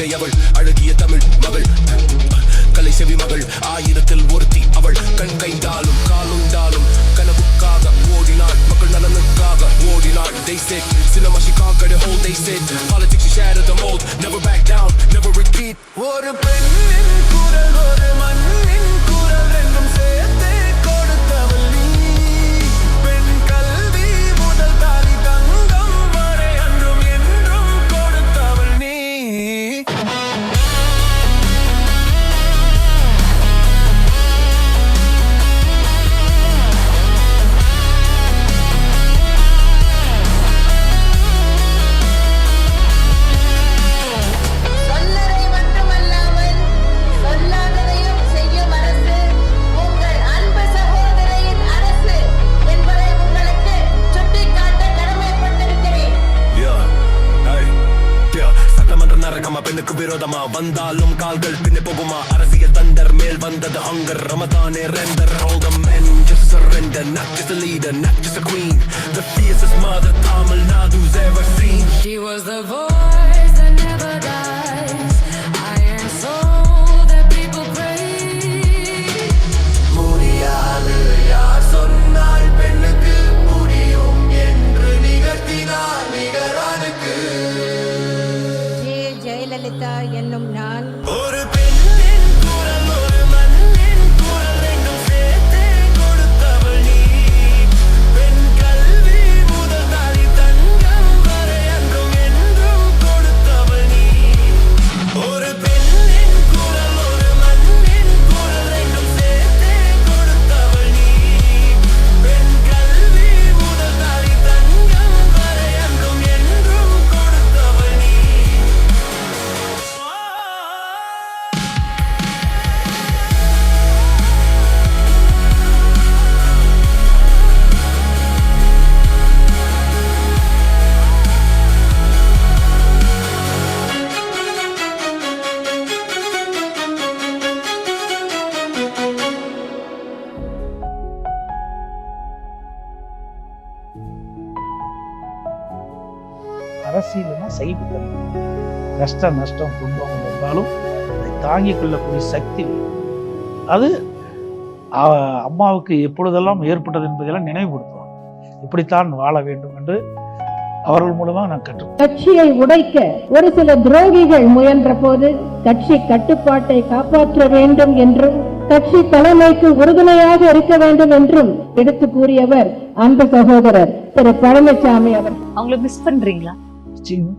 நகை அவள் அழகிய தமிழ் மகள் கலை செவி மகள் ஆயிரத்தில் ஒருத்தி அவள் கண் கைந்தாலும் காலுண்டாலும் கனவுக்காக ஓடினாள் மக்கள் நலனுக்காக ஓடினாள் they said cinema she conquered the whole they said politics she shattered the mold never back down never repeat ஒரு பெண்ணின் குரல் ஒரு மண்ணின் குரல் ரெண்டும் சேர்த்தே கொடுத்தவள் நீ பெண் கல்வி முதல் தாலி தங்கம் வரை அன்றும் என்றும் கொடுத்தவள் நீ பெண்ணுக்கு விரோதமா வந்தாலும் கால்கள் பின்னே போகுமா அரசியல் தண்டர் மேல் வந்தது ஹங்கர் ரமதானே ரெண்டர் all the men just surrender not just a leader not just a queen the fiercest mother Tamil Nadu's ever seen she was the voice that never dies iron soul that people praise முடியாது யார் சொன்னால் பெண்ணுக்கு முடியும் என்று நிகழ்த்தினார் நிகரானுக்கு ஜெயலலிதா என்னும் நான் ஒரு பெண்ணின் குரல் ஒரு மண்ணின் குரல் ரெண்டும் சேர்த்தே கொடுத்தவள் நீ பெண் கல்வி முதல் தாலி தங்கம் வரை அன்றும் என்றும் கொடுத்தவள் நீ ஒரு பெண்ணின் குரல் ஒரு மண்ணின் குரல் ரெண்டும் சேர்த்தே கொடுத்தவள் நீ பெண் கல்வி முதல் தாலி தங்கம் வரை அன்றும் என்றும் கொடுத்தவள் நீ அரசியல்னா சைடு கஷ்டம் நஷ்டம் துன்பம் வந்தாலும் அதை தாங்கிக் கொள்ளக்கூடிய சக்தி அது அம்மாவுக்கு எப்பொழுதெல்லாம் ஏற்பட்டது என்பதெல்லாம் நினைவுபடுத்துவாங்க இப்படித்தான் வாழ வேண்டும் என்று அவர்கள் மூலமாக நான் கற்றுக்கொண்டேன். கட்சியை உடைக்க ஒரு சில துரோகிகள் முயன்ற போது கட்சி கட்டுப்பாட்டை காப்பாற்ற வேண்டும் என்றும் கட்சி தலைமைக்கு உறுதுணையாக இருக்க வேண்டும் என்றும் எடுத்து கூறியவர் அன்பு சகோதரர் திரு பழனிசாமி அவர். அவங்களை மிஸ் பண்றீங்களா? நிச்சயமா